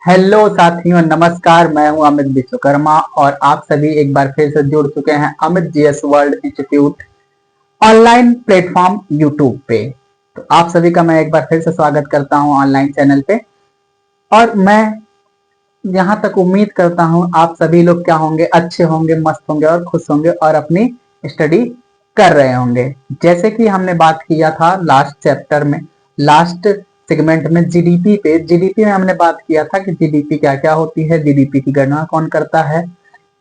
Hello साथियों, नमस्कार। मैं हूं अमित विश्वकर्मा और आप सभी एक बार फिर से जुड़ चुके हैं Amit GS world institute online platform YouTube पे। तो आप सभी का मैं एक बार फिर से स्वागत करता हूं ऑनलाइन चैनल पे। और मैं यहां तक उम्मीद करता हूं आप सभी लोग क्या होंगे, अच्छे होंगे, मस्त होंगे और खुश होंगे और अपनी स्टडी कर रहे होंगे। जैसे कि हमने बात किया था लास्ट चैप्टर में, लास्ट सेगमेंट में जीडीपी में हमने बात किया था कि जीडीपी क्या क्या होती है, जीडीपी की गणना कौन करता है,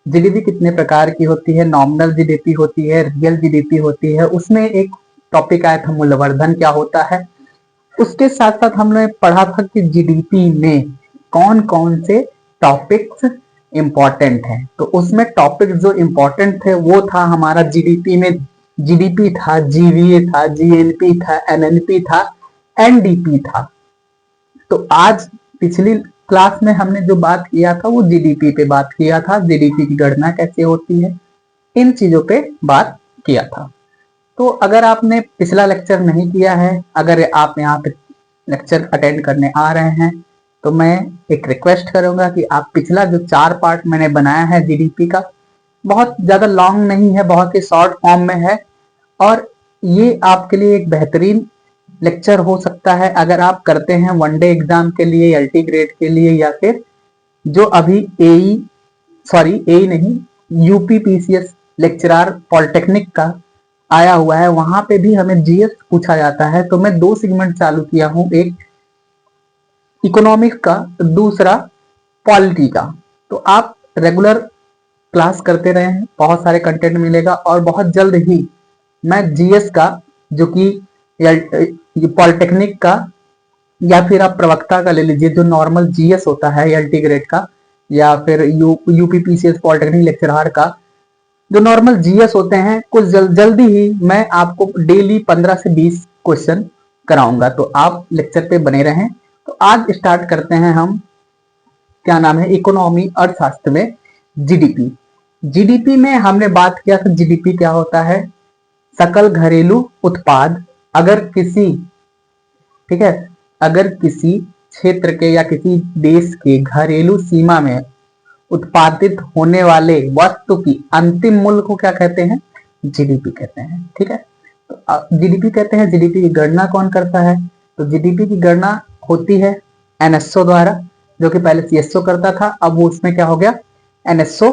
जीडीपी कितने प्रकार की होती है, नॉमिनल जीडीपी होती है, रियल जीडीपी होती है। उसमें एक टॉपिक आया था मूल्यवर्धन क्या होता है। उसके साथ साथ हमने पढ़ा था कि जीडीपी में कौन कौन से टॉपिक्स इंपॉर्टेंट हैं। तो उसमें टॉपिक जो इंपॉर्टेंट थे वो था हमारा जीडीपी में, जीडीपी था, जीवीए था, जीएनपी था, एनएनपी था, एनडीपी था। तो आज पिछली क्लास में हमने जो बात किया था वो जीडीपी पे बात किया था, जीडीपी की गणना कैसे होती है, इन चीजों पे बात किया था। तो अगर आपने पिछला लेक्चर नहीं किया है, अगर आप यहाँ पे लेक्चर अटेंड करने आ रहे हैं, तो मैं एक रिक्वेस्ट करूंगा कि आप पिछला जो 4 पार्ट मैंने बनाया है जीडीपी का, बहुत ज्यादा लॉन्ग नहीं है, बहुत ही शॉर्ट फॉर्म में है और ये आपके लिए एक बेहतरीन लेक्चर हो सकता है अगर आप करते हैं वनडे एग्जाम के लिए, एलटी ग्रेड के लिए, या फिर जो अभी एई नहीं, यूपी पीसीएस लेक्चरर पॉलिटेक्निक का आया हुआ है, वहां पे भी हमें जीएस पूछा जाता है। तो मैं 2 सेगमेंट चालू किया हूं, एक इकोनॉमिक्स का, दूसरा पॉलिटी का। तो आप रेगुलर क्लास करते रहे हैं, बहुत सारे कंटेंट मिलेगा और बहुत जल्द ही मैं जीएस का, जो कि पॉलिटेक्निक का या फिर आप प्रवक्ता का ले लीजिए, जो नॉर्मल जीएस होता है एलटी ग्रेड का, या फिर यूपी पीसीएस पॉलिटेक्निक लेक्चरर का, जो नॉर्मल जीएस होते हैं, कुछ जल्दी ही मैं आपको डेली 15 से 20 क्वेश्चन कराऊंगा। तो आप लेक्चर पे बने रहें। तो आज स्टार्ट करते हैं हम, क्या नाम है, इकोनॉमी अर्थशास्त्र में जीडीपी। जीडीपी में हमने बात किया था जीडीपी क्या होता है, सकल घरेलू उत्पाद। अगर किसी, ठीक है, अगर किसी क्षेत्र के या किसी देश के घरेलू सीमा में उत्पादित होने वाले वस्तु की अंतिम मूल्य को क्या कहते हैं, जीडीपी कहते हैं। ठीक है, तो जीडीपी कहते हैं। जीडीपी की गणना कौन करता है, तो जीडीपी की गणना होती है एनएसओ द्वारा, जो कि पहले सीएसओ करता था, अब वो उसमें क्या हो गया, एनएसओ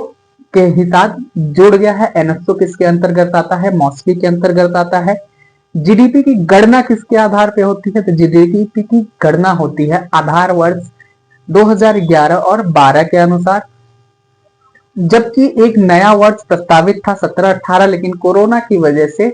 के ही साथ जुड़ गया है। एनएसओ किसके अंतर्गत आता है, मॉस्फी के अंतर्गत आता है। जीडीपी की गणना किसके आधार पे होती है, तो जीडीपी की गणना होती है आधार वर्ष 2011 और 12 के अनुसार। जबकि एक नया वर्ष प्रस्तावित था 17-18, लेकिन कोरोना की वजह से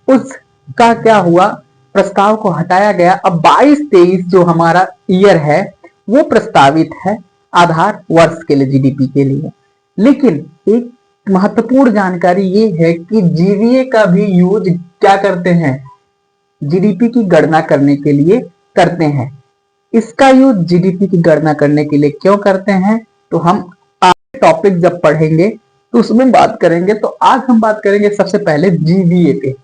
उसका क्या हुआ, प्रस्ताव को हटाया गया। अब 22-23 जो हमारा ईयर है वो प्रस्तावित है आधार वर्ष के लिए, जीडीपी के लिए। लेकिन एक महत्वपूर्ण जानकारी ये है कि जीवीए का भी यूज क्या करते हैं, जीडीपी की गणना करने के लिए करते हैं। इसका यूज जीडीपी की गणना करने के लिए क्यों करते हैं, तो हम आगे टॉपिक जब पढ़ेंगे तो उसमें बात करेंगे। तो आज हम बात करेंगे सबसे पहले जीवीए पे।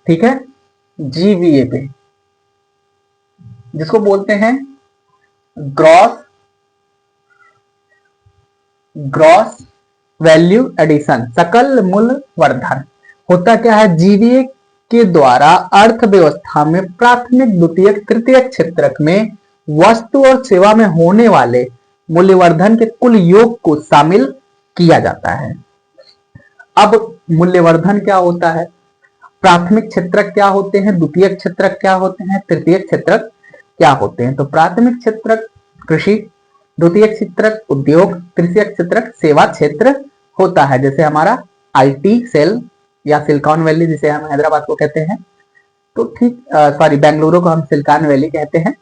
ठीक है, जीवीए पे, जिसको बोलते हैं ग्रॉस ग्रॉस वैल्यू एडिशन, सकल मूल्य वर्धन। होता क्या है, जीवीए के द्वारा अर्थव्यवस्था में प्राथमिक, द्वितीयक, तृतीयक क्षेत्रक में वस्तु और सेवा में होने वाले मूल्यवर्धन के कुल योग को शामिल किया जाता है। अब मूल्यवर्धन क्या होता है, प्राथमिक क्षेत्रक क्या होते हैं, द्वितीयक क्षेत्रक क्या होते हैं, तृतीयक क्षेत्रक क्या होते हैं। तो प्राथमिक क्षेत्रक कृषि, द्वितीयक क्षेत्रक उद्योग, तृतीयक क्षेत्रक सेवा क्षेत्र होता है। जैसे हमारा आईटी सेल या सिलिकॉन वैली, जिसे हम हैदराबाद को कहते हैं, तो ठीक, सॉरी, बेंगलुरु को हम सिलिकॉन वैली कहते हैं।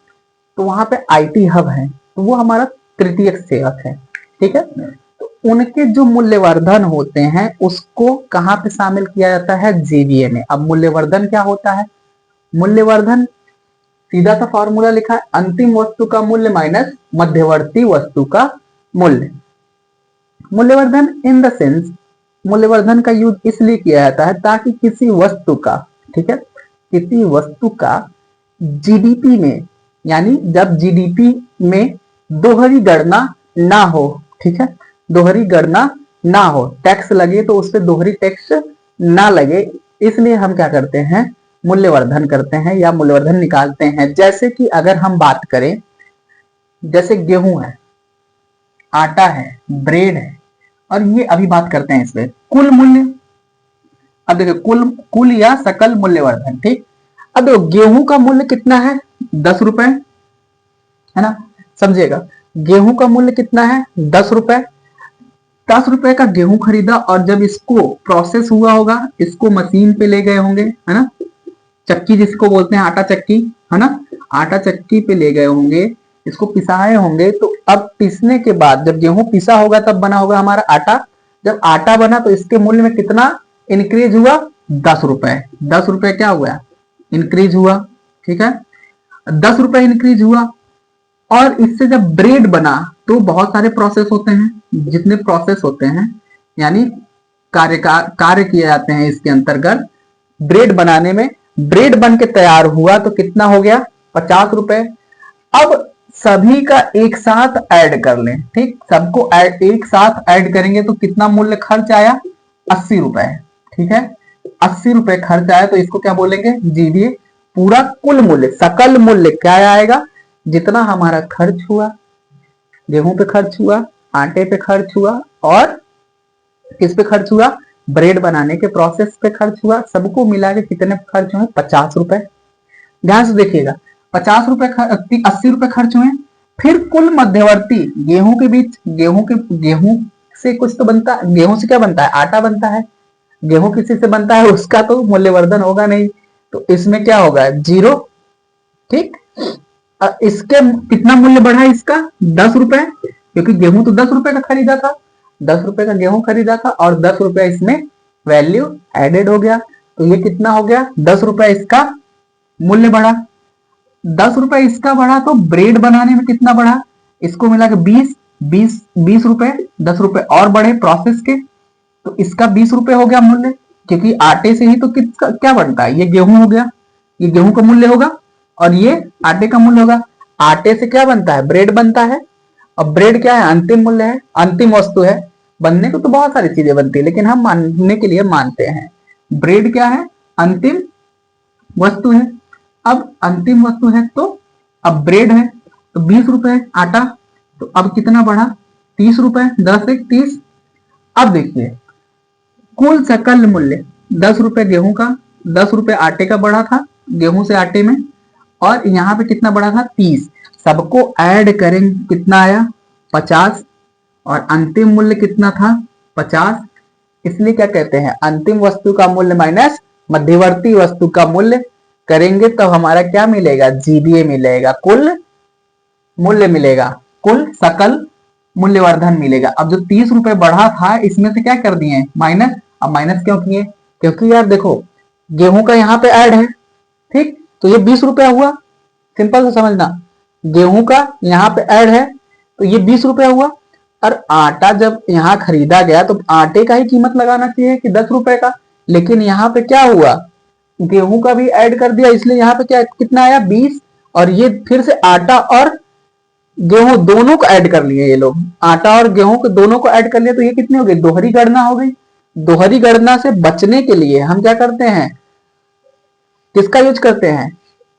तो वहां पे आईटी हब है, तो वो हमारा तृतीयक सेवक है। ठीक है, तो उनके जो मूल्यवर्धन होते हैं उसको कहाँ पे शामिल किया जाता है, जीवीए में। अब मूल्यवर्धन क्या होता है, मूल्यवर्धन सीधा सा फॉर्मूला लिखा है, अंतिम वस्तु का मूल्य माइनस मध्यवर्ती वस्तु का मूल्य। मूल्यवर्धन इन द सेंस, मूल्यवर्धन का यूज इसलिए किया जाता है ताकि किसी वस्तु का, ठीक है, किसी वस्तु का जीडीपी में, यानी जब जीडीपी में दोहरी गणना ना हो, ठीक है, दोहरी गणना ना हो, टैक्स लगे तो उस पर दोहरी टैक्स ना लगे, इसलिए हम क्या करते हैं, मूल्यवर्धन करते हैं या मूल्यवर्धन निकालते हैं। जैसे कि अगर हम बात करें, जैसे गेहूं है, आटा है, ब्रेड है, और ये अभी बात करते हैं इसमें कुल मूल्य। अब देखो कुल कुल या सकल मूल्यवर्धन, ठीक। अब देखो गेहूं का मूल्य कितना है, 10 रुपए, है ना, समझिएगा, गेहूं का मूल्य कितना है, 10 रुपए। 10 रुपए का गेहूं खरीदा और जब इसको प्रोसेस हुआ होगा, इसको मशीन पे ले गए होंगे, है ना, चक्की जिसको बोलते हैं आटा चक्की, है ना, आटा चक्की पे ले गए होंगे, इसको पिसाए होंगे। तो अब पीसने के बाद जब गेहूं पिसा होगा तब बना होगा हमारा आटा। जब आटा बना तो इसके मूल्य में कितना इंक्रीज हुआ, 10 रुपए। 10 रुपए क्या हुआ, इंक्रीज हुआ, ठीक है, 10 रुपए इंक्रीज हुआ। और इससे जब ब्रेड बना तो बहुत सारे प्रोसेस होते हैं, जितने प्रोसेस होते हैं यानी कार्य किए जाते हैं इसके अंतर्गत ब्रेड बनाने में। ब्रेड बन के तैयार हुआ तो कितना हो गया, 50 रुपए। अब सभी का एक साथ ऐड कर लें, ठीक, सबको एक साथ ऐड करेंगे तो कितना मूल्य खर्च आया, 80 रुपए, ठीक है, 80 रुपए खर्च आया तो इसको क्या बोलेंगे, जीडीए। पूरा कुल मूल्य सकल मूल्य क्या आएगा, जितना हमारा खर्च हुआ, गेहूं पे खर्च हुआ, आटे पे खर्च हुआ और किस पे खर्च हुआ, ब्रेड बनाने के प्रोसेस पे खर्च हुआ, सबको मिला के कितने खर्च हुए, 50 रुपए। ध्यान से देखिएगा, 50 रुपए 80 रुपए खर्च हुए। फिर कुल मध्यवर्ती गेहूं के बीच, गेहूं से कुछ तो बनता, गेहूं से क्या बनता है, आटा बनता है, गेहूं किसी से बनता है, उसका तो मूल्यवर्धन होगा नहीं, तो इसमें क्या होगा, 0, ठीक। इसके कितना मूल्य बढ़ा इसका, 10 रुपए, क्योंकि गेहूं तो 10 रुपए का खरीदा था, 10 रुपए का गेहूं खरीदा था और 10 रुपए इसमें वैल्यू एडेड हो गया, तो ये कितना हो गया, 10 रुपए इसका मूल्य बढ़ा। 10 रुपए इसका बढ़ा तो ब्रेड बनाने में कितना बढ़ा, इसको मिला के 20 रुपए, 10 रुपए और बढ़े प्रोसेस के, तो इसका 20 रुपए हो गया मूल्य, क्योंकि आटे से ही तो किसका क्या बनता है, ये गेहूं हो गया, ये गेहूं का मूल्य होगा और ये आटे का मूल्य होगा। आटे से क्या बनता है, ब्रेड बनता है, और ब्रेड क्या है, अंतिम मूल्य है, अंतिम वस्तु है। बनने को तो बहुत सारी चीजें बनती है लेकिन हम मानने के लिए मानते हैं ब्रेड क्या है, अंतिम वस्तु है। अब अंतिम वस्तु है तो अब ब्रेड है तो 20 रुपए, आटा तो अब कितना बढ़ा, 30 रुपए, 10 एक 30। अब देखिए कुल सकल मूल्य 10 रुपए गेहूं का, 10 रुपए आटे का बढ़ा था गेहूं से आटे में, और यहाँ पे कितना बढ़ा था, 30। सबको ऐड करेंगे कितना आया, 50, और अंतिम मूल्य कितना था, 50। इसलिए क्या कहते हैं, अंतिम वस्तु का मूल्य माइनस मध्यवर्ती वस्तु का मूल्य करेंगे तो हमारा क्या मिलेगा, जीबीए मिलेगा, कुल मूल्य मिलेगा, कुल सकल मूल्यवर्धन मिलेगा। अब जो 30 रुपए बढ़ा था इसमें से क्या कर दिए, माइनस। अब माइनस क्यों किए, क्योंकि यार देखो गेहूं का यहाँ पे ऐड है, ठीक, तो ये 20 रुपया हुआ, सिंपल से समझना, गेहूं का यहाँ पे ऐड है तो ये 20 रुपया हुआ। और आटा जब यहाँ खरीदा गया तो आटे का ही कीमत लगाना चाहिए कि 10 रुपए का, लेकिन यहाँ पे क्या हुआ, गेहूं का भी ऐड कर दिया, इसलिए यहाँ पे क्या कितना आया, 20। और ये फिर से आटा और गेहूं दोनों को ऐड कर लिए, ये लोग आटा और गेहूं को दोनों को ऐड कर लिया, तो ये कितनी हो गई, दोहरी गणना हो गई। दोहरी गणना से बचने के लिए हम क्या करते हैं, किसका यूज करते हैं,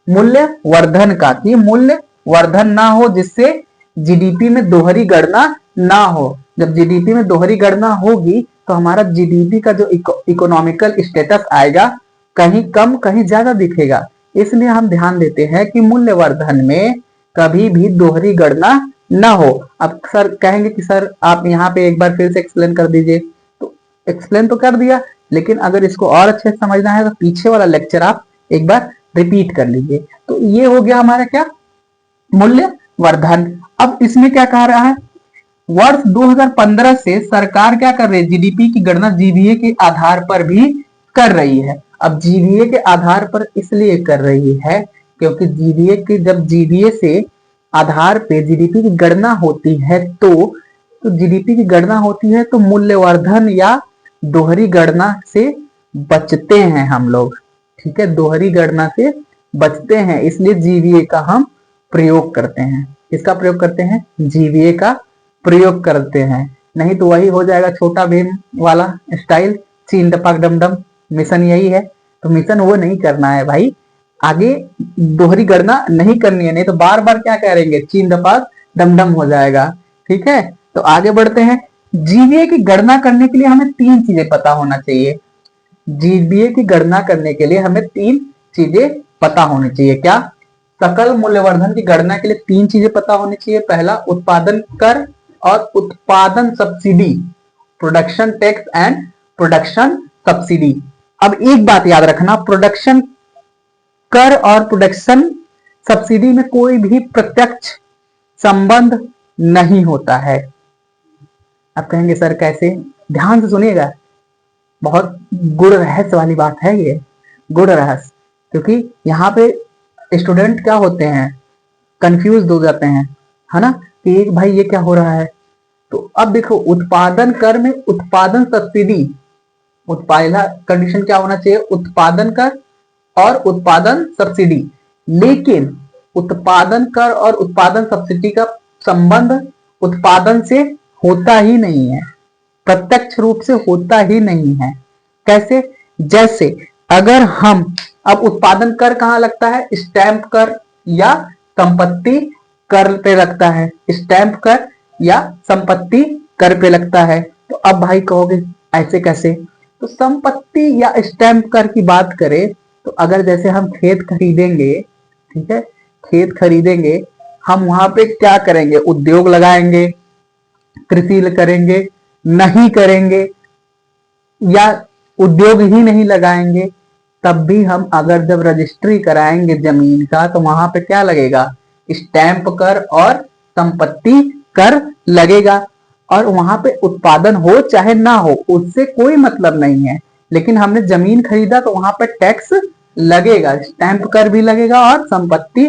मूल्य वर्धन का, कि मूल्य वर्धन ना हो, जिससे जीडीपी में दोहरी गणना ना हो। जब जीडीपी में दोहरी गणना होगी तो हमारा जीडीपी का जो इकोनॉमिकल स्टेटस आएगा कहीं कम कहीं ज्यादा दिखेगा। इसलिए हम ध्यान देते हैं कि मूल्य वर्धन में कभी भी दोहरी गणना ना हो। अब सर कहेंगे कि सर आप यहाँ पे एक बार फिर से एक्सप्लेन कर दीजिए, तो एक्सप्लेन तो कर दिया, लेकिन अगर इसको और अच्छे से समझना है तो पीछे वाला लेक्चर आप एक बार रिपीट कर लीजिए। तो ये हो गया हमारा क्या, मूल्य वर्धन। अब इसमें क्या कह रहा है, वर्ष 2015 से सरकार क्या कर रही है, जीडीपी की गणना जीबीए के आधार पर भी कर रही है। अब जीबीए के आधार पर इसलिए कर रही है क्योंकि जीबीए की जब जीबीए से आधार पे जीडीपी की गणना होती है तो जीडीपी की गणना होती है तो मूल्यवर्धन या दोहरी गणना से बचते हैं हम लोग, ठीक है, दोहरी गणना से बचते हैं, इसलिए जीबीए का हम प्रयोग करते हैं। इसका प्रयोग करते हैं, जीवीए का प्रयोग करते हैं। नहीं तो वही हो जाएगा छोटा भीम वाला स्टाइल, चीन डपाक डमडम। मिशन यही है, तो मिशन वो नहीं करना है भाई, आगे दोहरी गणना नहीं करनी है, नहीं तो बार बार क्या करेंगे, चीन डपाक डमडम हो जाएगा। ठीक है, तो आगे बढ़ते हैं। जीवीए की गणना करने के लिए हमें तीन चीजें पता होना चाहिए। जीवीए की गणना करने के लिए हमें तीन चीजें पता होनी चाहिए। क्या? सकल मूल्यवर्धन की गणना के लिए तीन चीजें पता होनी चाहिए। पहला, उत्पादन कर और उत्पादन subsidy, production tax and production subsidy. अब एक बात याद रखना, प्रोडक्शन कर और प्रोडक्शन सब्सिडी में कोई भी प्रत्यक्ष संबंध नहीं होता है। आप कहेंगे सर कैसे? ध्यान से सुनिएगा, बहुत गुड़ रहस्य वाली बात है ये, गुड़ रहस्य। क्योंकि यहाँ पे स्टूडेंट क्या होते हैं, कंफ्यूज हो जाते हैं, है ना, कि भाई ये क्या हो रहा है। तो अब देखो, उत्पादन कर में उत्पादन सब्सिडी, पहला कंडीशन क्या होना चाहिए, उत्पादन कर और उत्पादन सब्सिडी। लेकिन उत्पादन कर और उत्पादन सब्सिडी का संबंध उत्पादन से होता ही नहीं है, प्रत्यक्ष रूप से होता ही नहीं है। कैसे? जैसे अगर हम, अब उत्पादन कर कहाँ लगता है, स्टैंप कर या संपत्ति कर पे लगता है, स्टैंप कर या संपत्ति कर पे लगता है। तो अब भाई कहोगे ऐसे कैसे, तो संपत्ति या स्टैंप कर की बात करें तो अगर जैसे हम खेत खरीदेंगे, ठीक है, खेत खरीदेंगे, हम वहां पे क्या करेंगे, उद्योग लगाएंगे, कृषि करेंगे, नहीं करेंगे या उद्योग ही नहीं लगाएंगे, तब भी हम अगर जब रजिस्ट्री कराएंगे जमीन का तो वहां पे क्या लगेगा, स्टैंप कर और संपत्ति कर लगेगा। और वहां पे उत्पादन हो चाहे ना हो उससे कोई मतलब नहीं है, लेकिन हमने जमीन खरीदा तो वहां पे टैक्स लगेगा, स्टैंप कर भी लगेगा और संपत्ति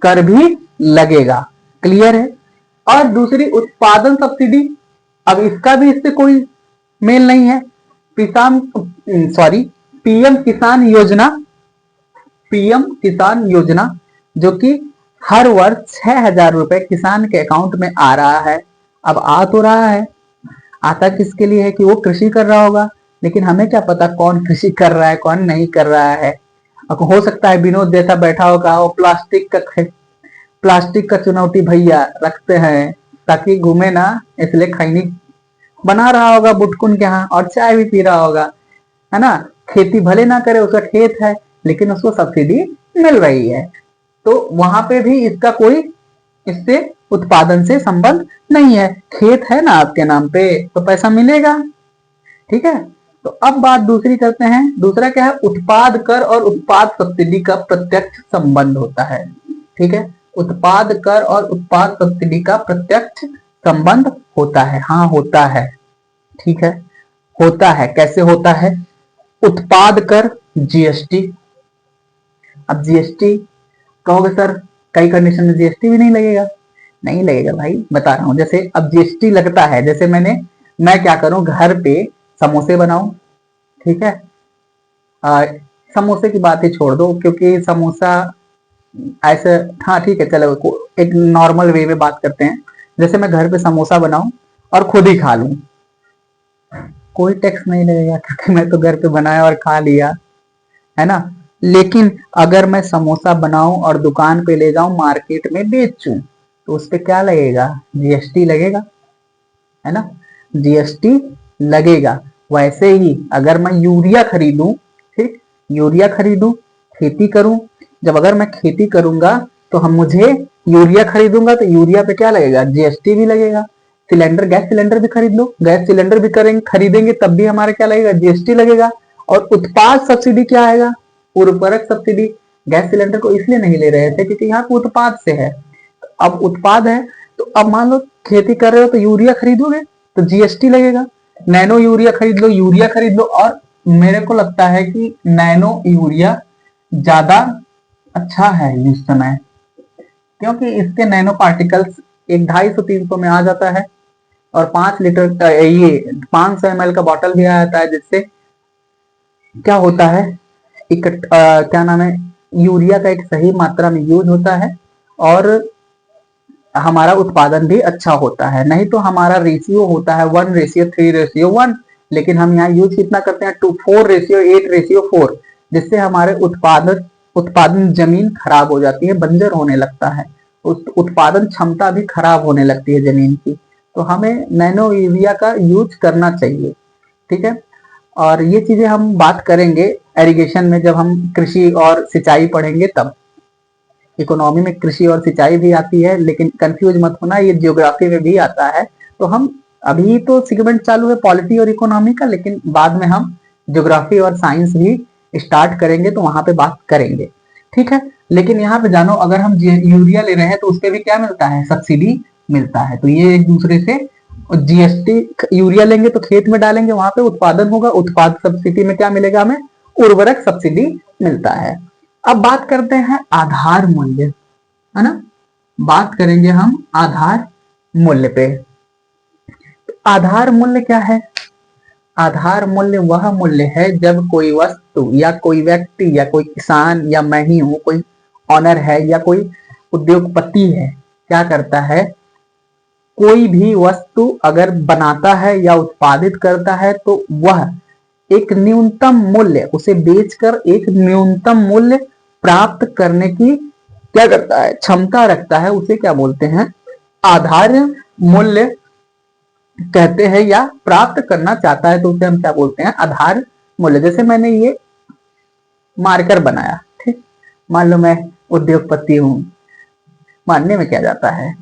कर भी लगेगा। क्लियर है? और दूसरी उत्पादन सब्सिडी, अब इसका भी इससे कोई मेल नहीं है। किसान, सॉरी, पीएम किसान योजना, पीएम किसान योजना जो कि हर वर्ष 6,000 रुपए किसान के अकाउंट में आ रहा है। अब आ तो रहा है, आता किसके लिए है कि वो कृषि कर रहा होगा, लेकिन हमें क्या पता कौन कृषि कर रहा है कौन नहीं कर रहा है। अब हो सकता है विनोद जैसा बैठा होगा, वो प्लास्टिक का चुनौती भैया रखते हैं ताकि घूमे ना, इसलिए खैनी बना रहा होगा बुटकुन के यहाँ और चाय भी पी रहा होगा, है ना। खेती भले ना करे, उसका खेत है, लेकिन उसको सब्सिडी मिल रही है, तो वहां पे भी इसका कोई इससे उत्पादन से संबंध नहीं है। खेत है ना आपके नाम पे तो पैसा मिलेगा। ठीक है, तो अब बात दूसरी करते हैं। दूसरा क्या है, उत्पाद कर और उत्पाद सब्सिडी का प्रत्यक्ष संबंध होता है। ठीक है, उत्पाद कर और उत्पाद सब्सिडी का प्रत्यक्ष संबंध होता है। हाँ होता है, ठीक है, होता है। कैसे होता है? उत्पाद कर जीएसटी। अब जीएसटी कहोगे सर कई कंडीशन में जीएसटी भी नहीं लगेगा। नहीं लगेगा भाई, बता रहा हूं। जैसे अब जीएसटी लगता है, जैसे मैं क्या करूं, घर पे समोसे बनाऊं, ठीक है, समोसे की बात ही छोड़ दो क्योंकि समोसा ऐसे, हाँ ठीक है चलो एक नॉर्मल वे में बात करते हैं। जैसे मैं घर पे समोसा बनाऊं और खुद ही खा लूं, कोई टैक्स नहीं लगेगा क्योंकि मैं तो घर पे बनाया और खा लिया, है ना। लेकिन अगर मैं समोसा बनाऊं और दुकान पे ले जाऊं मार्केट में बेचूं तो उस पे क्या लगेगा, जीएसटी लगेगा, है ना, जीएसटी लगेगा। वैसे ही अगर मैं यूरिया खरीदूं, ठीक, यूरिया खरीदूं, खेती करूं, जब अगर मैं खेती करूंगा तो हम मुझे यूरिया खरीदूंगा तो यूरिया पे क्या लगेगा, जीएसटी भी लगेगा। सिलेंडर, गैस सिलेंडर भी खरीद लो, गैस सिलेंडर भी करेंगे खरीदेंगे तब भी हमारा क्या लगेगा, जीएसटी लगेगा। और उत्पाद सब्सिडी क्या आएगा, उर्वरक सब्सिडी। गैस सिलेंडर को इसलिए नहीं ले रहे थे क्योंकि यहाँ पे उत्पाद से है, अब उत्पाद है तो अब मान लो खेती कर रहे हो तो यूरिया खरीदोगे तो जीएसटी लगेगा। नैनो यूरिया खरीद लो, यूरिया खरीद लो, और मेरे को लगता है कि नैनो यूरिया ज्यादा अच्छा है इस समय, क्योंकि इसके नैनो पार्टिकल्स 150-300 में आ जाता है और 5 लीटर ये 500 ml का बॉटल भी आ जाता है, जिससे क्या होता है, क्या नाम है, यूरिया का एक सही मात्रा में यूज होता है और हमारा उत्पादन भी अच्छा होता है। नहीं तो हमारा रेशियो होता है 1:3:1, लेकिन हम यहाँ यूज कितना करते हैं 4:8:4, जिससे हमारे उत्पादन उत्पादन जमीन खराब हो जाती है, बंजर होने लगता है, उस उत्पादन क्षमता भी खराब होने लगती है जमीन की। तो हमें नैनो यूरिया का यूज करना चाहिए, ठीक है। और ये चीजें हम बात करेंगे एरीगेशन में, जब हम कृषि और सिंचाई पढ़ेंगे तब। इकोनॉमी में कृषि और सिंचाई भी आती है, लेकिन कंफ्यूज मत होना, ये जियोग्राफी में भी आता है। तो हम अभी तो सेगमेंट चालू है पॉलिटी और इकोनॉमी का, लेकिन बाद में हम ज्योग्राफी और साइंस भी स्टार्ट करेंगे तो वहां पे बात करेंगे, ठीक है। लेकिन यहाँ पे जानो, अगर हम यूरिया ले रहे हैं तो उसपे भी क्या मिलता है, सब्सिडी मिलता है। तो ये एक दूसरे से, जीएसटी, यूरिया लेंगे तो खेत में डालेंगे, वहां पे उत्पादन होगा, उत्पाद सब्सिडी में क्या मिलेगा हमें, उर्वरक सब्सिडी मिलता है। अब बात करते हैं आधार मूल्य, है ना, बात करेंगे हम आधार मूल्य पे। तो आधार मूल्य क्या है? आधार मूल्य वह मूल्य है जब कोई वस्तु या कोई व्यक्ति या कोई किसान या मैं ही हूं, कोई ऑनर है या कोई उद्योगपति है, क्या करता है, कोई भी वस्तु अगर बनाता है या उत्पादित करता है तो वह एक न्यूनतम मूल्य, उसे बेचकर एक न्यूनतम मूल्य प्राप्त करने की क्या करता है, क्षमता रखता है। उसे क्या बोलते हैं, आधार मूल्य कहते हैं, या प्राप्त करना चाहता है तो उसे हम क्या बोलते हैं, आधार मूल्य। जैसे मैंने ये मार्कर बनाया, ठीक, मान लो मैं उद्योगपति हूं, मानने में क्या जाता है,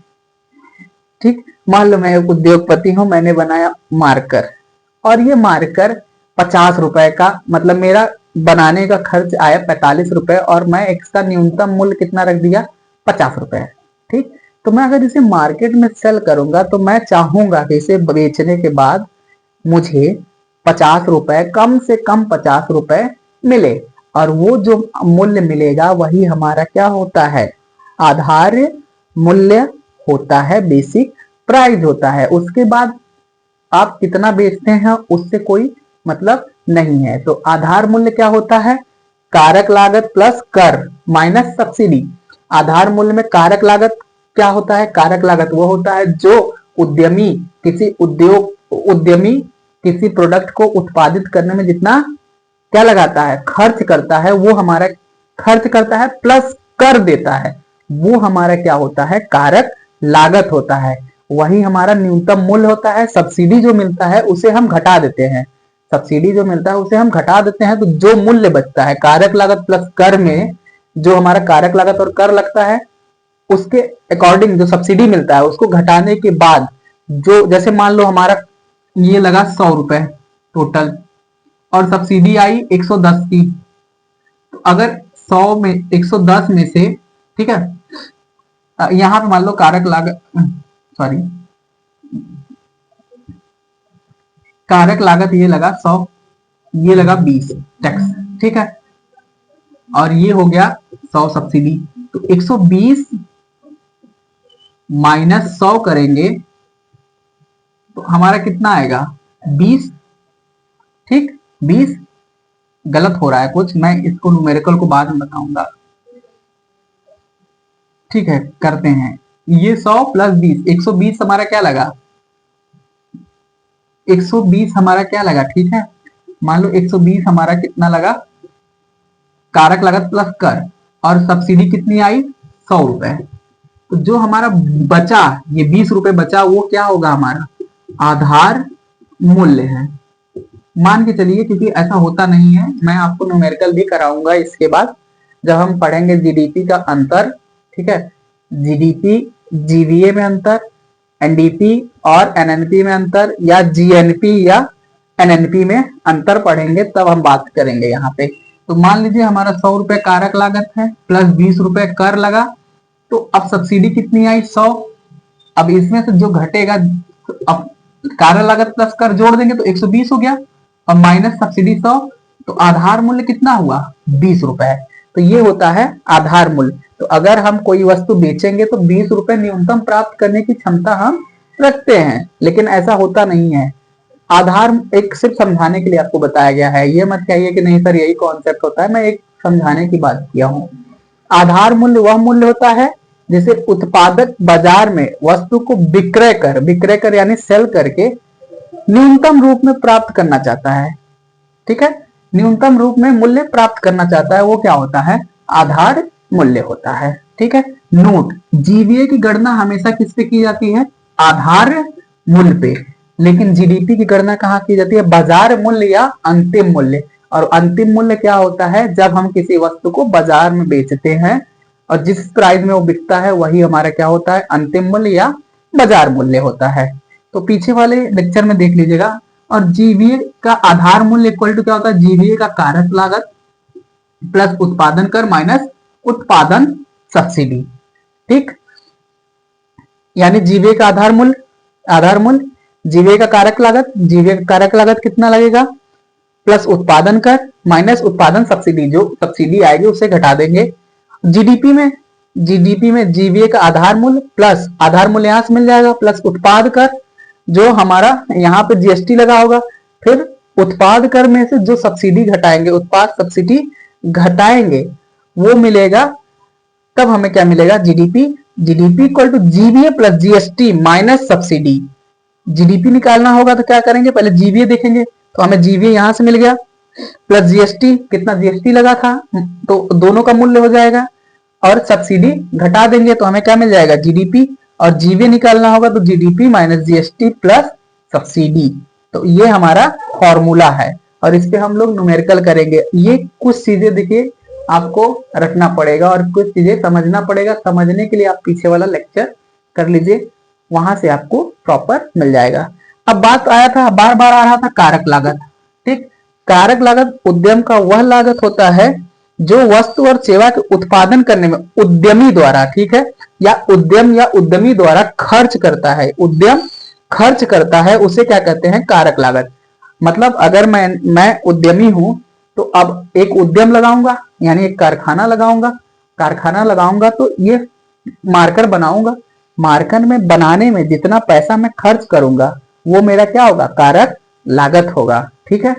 ठीक, मान लो मैं एक उद्योगपति हूं, मैंने बनाया मार्कर, और ये मार्कर 50 रुपए का, मतलब मेरा बनाने का खर्च आया 45 रुपए, और मैं इसका न्यूनतम मूल्य कितना रख दिया, 50 रुपए, ठीक। तो मैं अगर इसे मार्केट में सेल करूंगा तो मैं चाहूंगा कि इसे बेचने के बाद मुझे 50 रुपए, कम से कम 50 रुपए मिले, और वो जो मूल्य मिलेगा वही हमारा क्या होता है, आधार मूल्य होता है, बेसिक प्राइस होता है। उसके बाद आप कितना बेचते हैं उससे कोई मतलब नहीं है। तो आधार मूल्य क्या होता है, कारक लागत प्लस कर माइनस सब्सिडी। आधार मूल्य में कारक लागत क्या होता है, कारक लागत वो होता है जो उद्यमी उद्यमी किसी प्रोडक्ट को उत्पादित करने में जितना क्या लगाता है, खर्च करता है, वो हमारा खर्च करता है प्लस कर देता है, वो हमारा क्या होता है, कारक लागत होता है। वही हमारा न्यूनतम मूल्य होता है। सब्सिडी जो मिलता है उसे हम घटा देते हैं, सब्सिडी जो मिलता है उसे हम घटा देते हैं, तो जो मूल्य बचता है कारक लागत प्लस कर में, जो हमारा कारक लागत और कर लगता है उसके अकॉर्डिंग जो सब्सिडी मिलता है उसको घटाने के बाद, जो जैसे मान लो हमारा ये लगा 100 रुपए टोटल, और सब्सिडी आई 110 की, तो अगर 100 में 110 में से, ठीक है, यहां पे मान लो कारक लागत, सॉरी, कारक लागत ये लगा 100, ये लगा 20 टैक्स, ठीक है, और ये हो गया 100 सब्सिडी। तो 120 माइनस 100 करेंगे तो हमारा कितना आएगा, 20, ठीक, 20 गलत हो रहा है कुछ, मैं इसको न्यूमेरिकल को बाद में बताऊंगा, ठीक है, करते हैं। ये 100 प्लस 20, 120 हमारा क्या लगा, 120 हमारा क्या लगा, ठीक है, मान लो 120 हमारा कितना लगा, कारक लागत प्लस कर, और सब्सिडी कितनी आई 100 रुपए। तो जो हमारा बचा, ये 20 रुपए बचा, वो क्या होगा, हमारा आधार मूल्य है। मान के चलिए, क्योंकि ऐसा होता नहीं है, मैं आपको न्यूमेरिकल भी कराऊंगा इसके बाद जब हम पढ़ेंगे जीडीपी का अंतर, ठीक है, जीडीपी जीवीए में अंतर, एनडीपी और एनएनपी में अंतर, या जीएनपी या एनएनपी में अंतर पढ़ेंगे तब हम बात करेंगे यहाँ पे। तो मान लीजिए हमारा 100 रुपए कारक लागत है प्लस 20 रुपए कर लगा, तो अब सब्सिडी कितनी आई 100, अब इसमें से जो घटेगा, अब कारक लागत प्लस कर जोड़ देंगे तो 120 हो गया, और माइनस सब्सिडी 100, तो आधार मूल्य कितना हुआ 20 रुपए। तो ये होता है आधार मूल्य। तो अगर हम कोई वस्तु बेचेंगे तो 20 रुपए न्यूनतम प्राप्त करने की क्षमता हम रखते हैं, लेकिन ऐसा होता नहीं है। आधार एक सिर्फ समझाने के लिए आपको बताया गया है, ये मत कहिए कि नहीं सर यही कॉन्सेप्ट होता है, मैं एक समझाने की बात किया हूं। आधार मूल्य वह मूल्य होता है जैसे उत्पादक बाजार में वस्तु को विक्रय कर यानी सेल करके न्यूनतम रूप में प्राप्त करना चाहता है, ठीक है, न्यूनतम रूप में मूल्य प्राप्त करना चाहता है, वो क्या होता है, आधार मूल्य होता है, ठीक है। नोट, जीवीए की गणना हमेशा किस पे की जाती है, आधार मूल्य पे, लेकिन जीडीपी की गणना कहाँ की जाती है, बाजार मूल्य या अंतिम मूल्य। और अंतिम मूल्य क्या होता है, जब हम किसी वस्तु को बाजार में बेचते हैं और जिस प्राइस में वो बिकता है वही हमारा क्या होता है, अंतिम मूल्य या बाजार मूल्य होता है। तो पीछे वाले लेक्चर में देख लीजिएगा। और जीवीए का आधार मूल्य इक्वल टू क्या होता है, जीवीए का कारक लागत प्लस उत्पादन कर माइनस उत्पादन सब्सिडी, ठीक। यानी जीवीए का आधार मूल्य जीवीए का कारक लागत कितना लगेगा, प्लस उत्पादन कर माइनस उत्पादन सब्सिडी, जो सब्सिडी आएगी उसे घटा देंगे। जीडीपी में जीवीए का आधार मूल्य प्लस आधार मूल्य यहां से मिल जाएगा, प्लस उत्पाद कर जो हमारा यहाँ पे जीएसटी लगा होगा, फिर उत्पाद कर में से जो सब्सिडी घटाएंगे, उत्पाद सब्सिडी घटाएंगे वो मिलेगा, तब हमें क्या मिलेगा, GDP equal to GVA plus GST minus subsidy. GDP निकालना होगा तो क्या करेंगे, पहले जीवीए देखेंगे, तो हमें जीवीए यहां से मिल गया प्लस जीएसटी, कितना जीएसटी लगा था तो दोनों का मूल्य हो जाएगा, और सब्सिडी घटा देंगे तो हमें क्या मिल जाएगा, जीडीपी। और जीवीए निकालना होगा तो GDP minus GST plus subsidy. तो ये हमारा फॉर्मूला है और इस पे हम लोग न्यूमेरिकल करेंगे। ये कुछ चीजें देखिए आपको रखना पड़ेगा और कुछ चीजें समझना पड़ेगा। समझने के लिए आप पीछे वाला लेक्चर कर लीजिए, वहां से आपको प्रॉपर मिल जाएगा। अब बात आया था, बार बार आ रहा था कारक लागत, ठीक। कारक लागत उद्यम का वह लागत होता है जो वस्तु और सेवा के उत्पादन करने में उद्यमी द्वारा, ठीक है, या उद्यम या उद्यमी द्वारा खर्च करता है, उद्यम खर्च करता है, उसे क्या कहते हैं, कारक लागत। मतलब अगर मैं उद्यमी हूं तो अब एक उद्यम लगाऊंगा यानी एक कारखाना लगाऊंगा तो ये मार्कर बनाऊंगा, मार्कर में बनाने में जितना पैसा मैं खर्च करूंगा वो मेरा क्या होगा, कारक लागत होगा, ठीक है।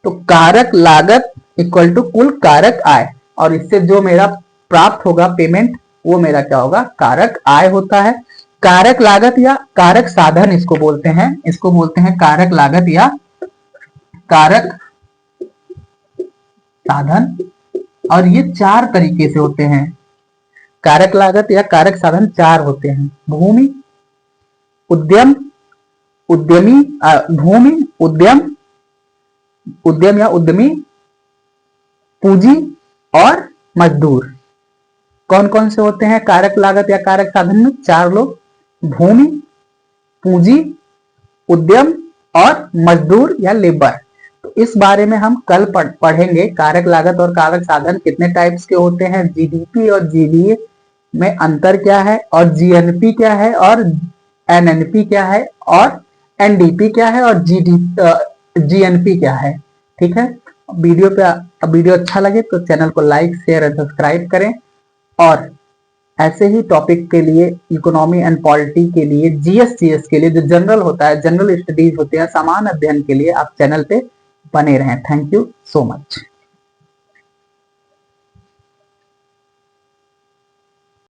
तो कारक लागत इक्वल टू कुल कारक आय, और इससे जो मेरा प्राप्त होगा पेमेंट वो मेरा क्या होगा, कारक आय होता है। कारक लागत या कारक साधन इसको बोलते हैं कारक लागत या कारक साधन। और ये चार तरीके से होते हैं, कारक लागत या कारक साधन चार होते हैं, भूमि, उद्यम, उद्यम या उद्यमी, पूंजी और मजदूर। कौन कौन से होते हैं कारक लागत या कारक साधन में, चार लोग, भूमि, पूंजी, उद्यम और मजदूर या लेबर। तो इस बारे में हम कल पढ़ेंगे, कारक लागत और कारक साधन कितने टाइप्स के होते हैं, जीडीपी और जीडीए में अंतर क्या है, और जीएनपी क्या है, और एनएनपी क्या है, और एनडीपी क्या है, और जीएनपी क्या है, ठीक है। वीडियो अच्छा लगे तो चैनल को लाइक शेयर और सब्सक्राइब करें, और ऐसे ही टॉपिक के लिए, इकोनॉमी एंड पॉलिटी के लिए, जीएस के लिए जो जनरल होता है, जनरल स्टडीज होते हैं, सामान्य अध्ययन के लिए आप चैनल पे बने रहें। Thank you so much.